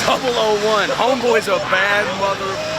001. Homeboy's a bad mother.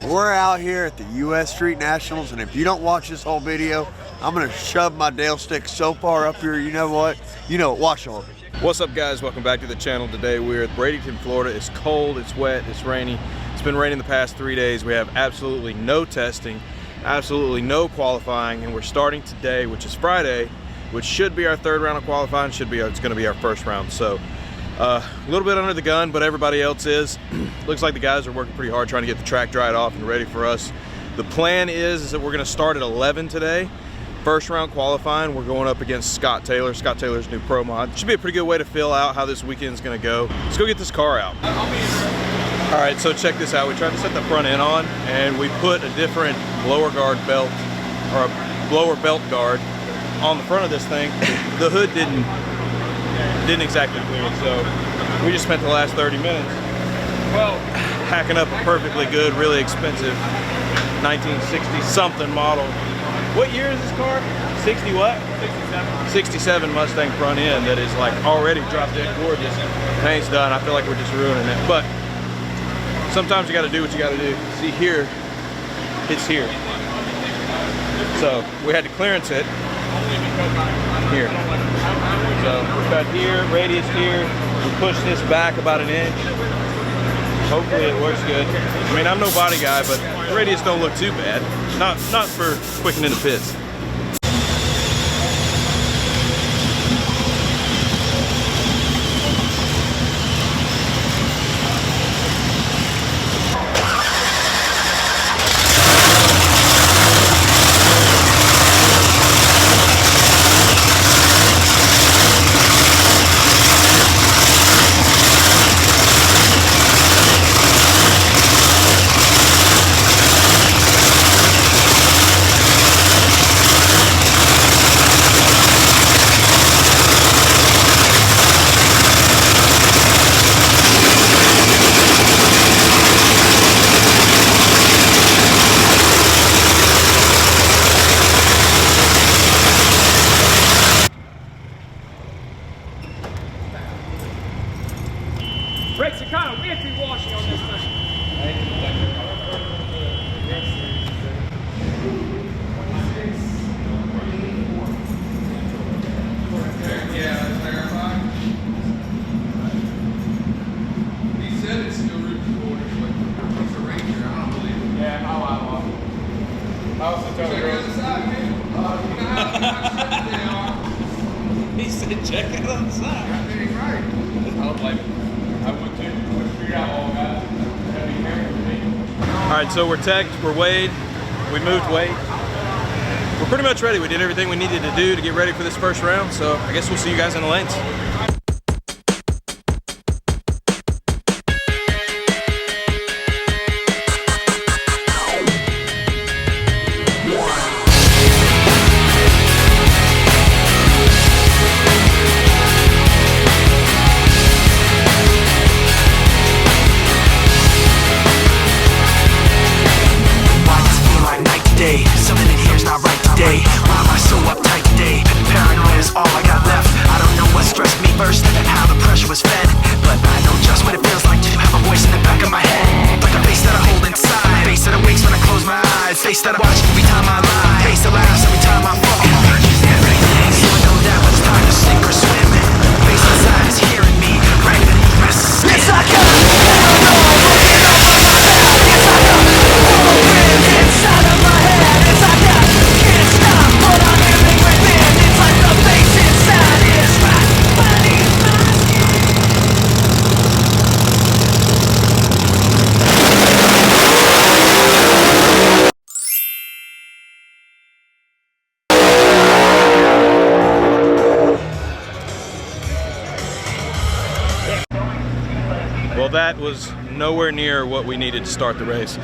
We're out here at the US Street Nationals, and if you don't watch this whole video, I'm gonna shove my Dale stick so far up here, you know what? You know it, watch on. What's up guys, welcome back to the channel. Today we're at Bradenton, Florida. It's cold, it's wet, it's rainy. It's been raining the past 3 days. We have absolutely no testing, absolutely no qualifying, and we're starting today, which is Friday, which should be our third round of qualifying, it's gonna be our first round. So a little bit under the gun, but everybody else is. Looks like the guys are working pretty hard trying to get the track dried off and ready for us. The plan is that we're gonna start at 11 today. First round qualifying, we're going up against Scott Taylor. Scott Taylor's new pro mod. Should be a pretty good way to fill out how this weekend's gonna go. Let's go get this car out. All right, so check this out. We tried to set the front end on, and we put a different blower guard belt, or a blower belt guard on the front of this thing. The hood didn't exactly clear it, so we just spent the last 30 minutes, well, hacking up a perfectly good, really expensive 1960 something model. What year is this car? 60 what? 67. 67 Mustang front end that is like already drop dead gorgeous. Paint's done. I feel like we're just ruining it, but sometimes you got to do what you got to do. See here, it's here. So we had to clearance it here. So we cut here, radius here. We push this back about an inch. Hopefully it works good. I mean, I'm no body guy, but the radius don't look too bad. Not for quickening the pits. Brakes are kind of wimpy washing on this thing. He said it's still root recorded, but he's a ranger. I don't believe it. Yeah, I also told Check it outside, man. You know how they are. He said check it on the side. That ain't right. I don't blame him. I would too. Would figure out all guys. Gotta be careful with me. All right, so we're teched, we're weighed, we moved weight. We're pretty much ready. We did everything we needed to do to get ready for this first round, so I guess we'll see you guys in the lanes. Something in here's not right today. that was nowhere near what we needed to start the race.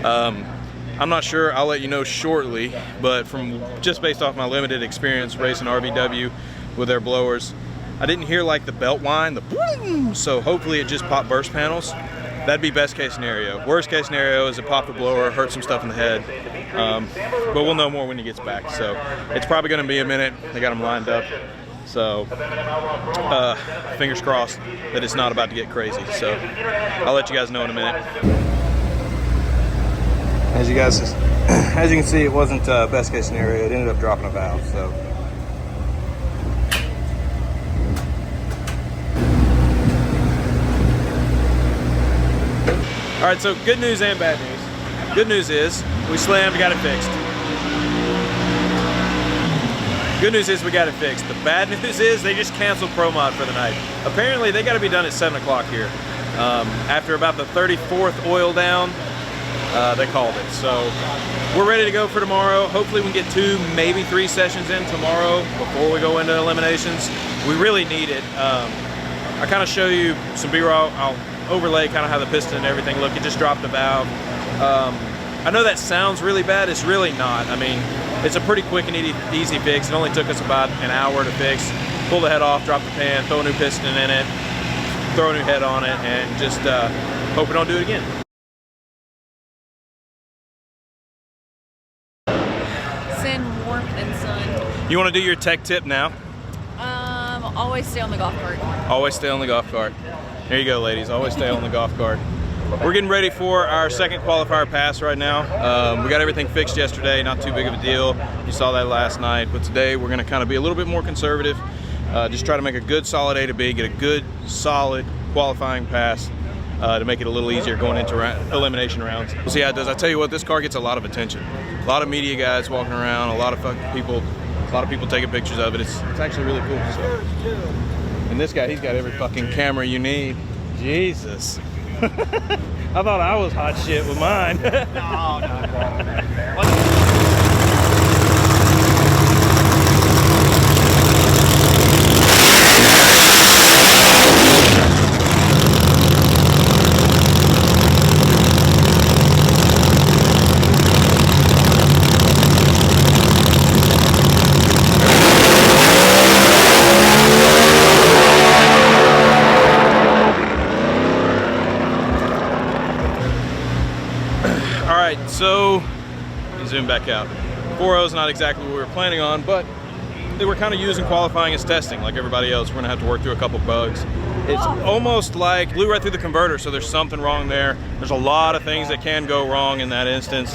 I'm not sure, I'll let you know shortly, but from just based off my limited experience racing RVW with their blowers, I didn't hear like the belt whine, the boom, so hopefully it just popped burst panels. That'd be best case scenario. Worst case scenario is it popped the blower, hurt some stuff in the head, but we'll know more when he gets back. So it's probably gonna be a minute. They got him lined up. So fingers crossed that it's not about to get crazy. So I'll let you guys know in a minute. As you can see, it wasn't best case scenario. It ended up dropping a valve. So. All right, so good news and bad news. Good news is we slammed, got it fixed. Good news is we got it fixed. The bad news is they just canceled Pro Mod for the night. Apparently they got to be done at 7 o'clock here. After about the 34th oil down, they called it. So we're ready to go for tomorrow. Hopefully we can get 2, maybe 3 sessions in tomorrow before we go into eliminations. We really need it. I kind of show you some B-roll. I'll overlay kind of how the piston and everything look. It just dropped a valve. I know that sounds really bad. It's really not. I mean, it's a pretty quick and easy fix. It only took us about an hour to fix. Pull the head off, drop the pan, throw a new piston in it, throw a new head on it, and just hope we don't do it again. Send warmth and sun. You want to do your tech tip now? Always stay on the golf cart. Always stay on the golf cart. There you go, ladies. Always stay on the golf cart. We're getting ready for our second qualifier pass right now. We got everything fixed yesterday, not too big of a deal. You saw that last night, but today we're gonna kind of be a little bit more conservative. Just try to make a good solid A to B, get a good solid qualifying pass to make it a little easier going into elimination rounds. We'll see how it does. I tell you what, this car gets a lot of attention. A lot of media guys walking around, a lot of people taking pictures of it. It's actually really cool. So. And this guy, he's got every fucking camera you need. Jesus. I thought I was hot shit with mine. No. So, zoom back out. 4.0 is not exactly what we were planning on, but they were kind of using qualifying as testing like everybody else. We're gonna have to work through a couple bugs. It's almost like blew right through the converter, so there's something wrong there. There's a lot of things that can go wrong in that instance.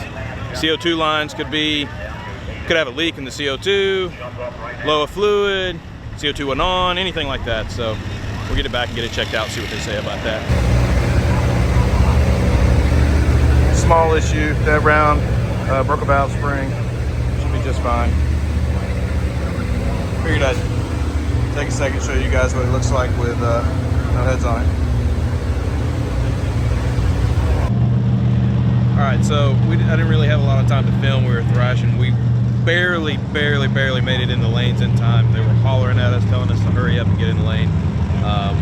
CO2 lines could have a leak in the CO2, low of fluid, CO2 went on, anything like that. So we'll get it back and get it checked out, see what they say about that. Small issue, that round broke a valve spring. Should be just fine. Figured I'd take a second to show you guys what it looks like with no heads on it. Alright, so I didn't really have a lot of time to film. We were thrashing. We barely made it in the lanes in time. They were hollering at us, telling us to hurry up and get in the lane,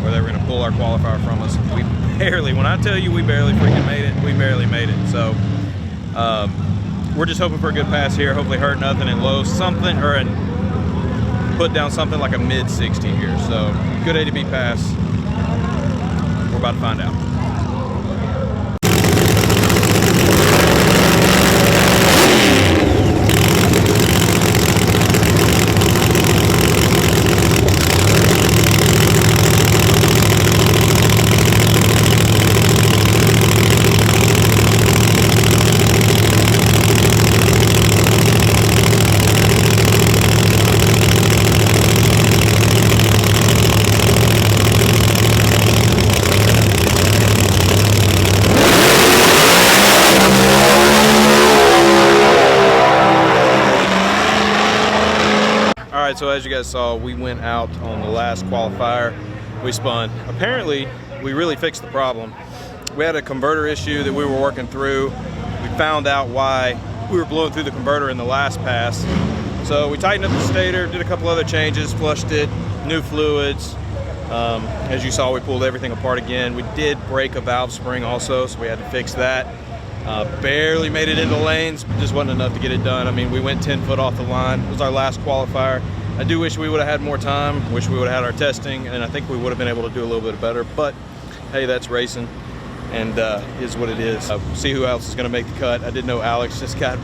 or they were going to pull our qualifier from us. We barely, when I tell you we barely freaking made it, we barely made it. So we're just hoping for a good pass here. Hopefully hurt nothing and low something, or put down something like a mid 60 here. So good A to B pass. We're about to find out. Alright, so as you guys saw, we went out on the last qualifier. We spun. Apparently, we really fixed the problem. We had a converter issue that we were working through. We found out why we were blowing through the converter in the last pass. So we tightened up the stator, did a couple other changes, flushed it, new fluids, As you saw, we pulled everything apart again. We did break a valve spring also, so we had to fix that. Barely made it into lanes, just wasn't enough to get it done. I mean, we went 10 foot off the line. It was our last qualifier. I do wish we would have had more time, wish we would have had our testing, and I think we would have been able to do a little bit better, but hey, that's racing, and is what it is. We'll see who else is gonna make the cut. I did know Alex just got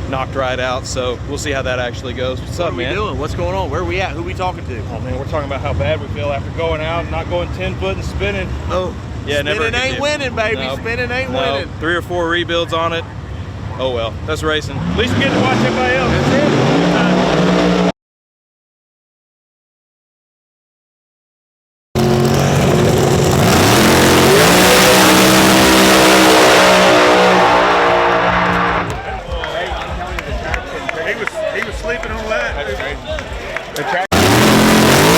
knocked right out, so we'll see how that actually goes. What's up, man? What are we doing? What's going on? Where are we at? Who are we talking to? Oh man, we're talking about how bad we feel after going out and not going 10 foot and spinning. Oh, yeah, spinning ain't winning, baby. No. Spinning ain't No. winning. 3 or 4 rebuilds on it. Oh well, that's racing. At least we get to watch everybody else. That's it. He was sleeping on that. That's crazy. The track.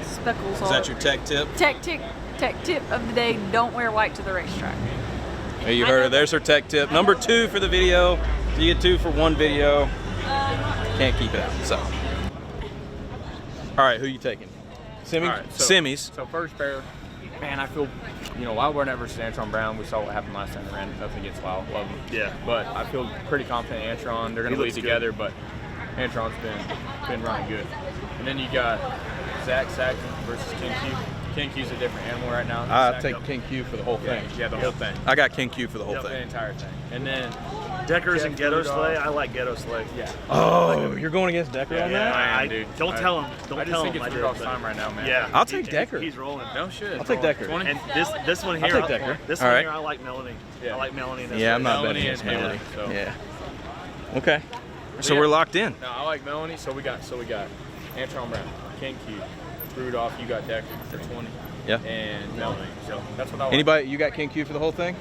Speckles Is that your tech tip? tech tip of the day: don't wear white to the racetrack. Hey, you heard her. There's her tech tip. Number 2 for the video. You get 2 for 1 video. Can't keep it out. So, all right, who you taking? Semi? All right, so- Semis. So first pair, man, I feel, Wild Barnett versus Antron Brown. We saw what happened last time. Ran nothing against Wild. Love him. Yeah. But I feel pretty confident Antron. They're gonna He lead looks together, but Antron's been running good. And then you got Zach Sackton versus King Q. King Q's a different animal right now. I'll Zach- take King Q for the whole thing. Yeah, the whole thing. I got King Q for the whole The thing. entire thing. And then Deckers Jeff and Ghetto Rudolph. Slay. I like Ghetto Slay. Yeah. Oh, you're going against Decker on that? I am, dude. Don't tell him. Don't I just tell think him. it's I did, Rudolph's but- time right now, man. Yeah. I'll take Decker. He's rolling. No shit. I'll take Decker. 20? And this one here. take Decker. This All one right. here, I like Melanie. Yeah. I like Melanie. In this Yeah, race. I'm not Melanie betting against and Taylor, Melanie. so. Yeah. Okay. So Yeah. we're locked in. No, I like Melanie. So we got Antron Brown, King Q, Rudolph. You got Decker for 20. Yeah. And Melanie. So that's what I like. Anybody? You got King Q for the whole thing?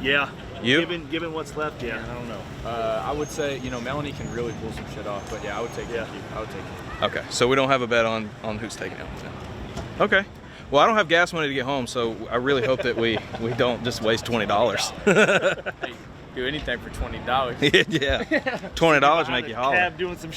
Yeah. You? Given what's left, I yeah. don't know. I would say, Melanie can really pull some shit off, but yeah, I would take King Q. I would take King Okay. So we don't have a bet on who's taking it. Okay. Well, I don't have gas money to get home, so I really hope that we don't just waste $20. Q. Hey, do anything for $20. Yeah. $20 make you holler. Cab doing some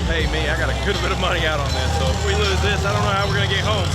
pay me. I got a good bit of money out on this. So if we lose this, I don't know how we're gonna get home.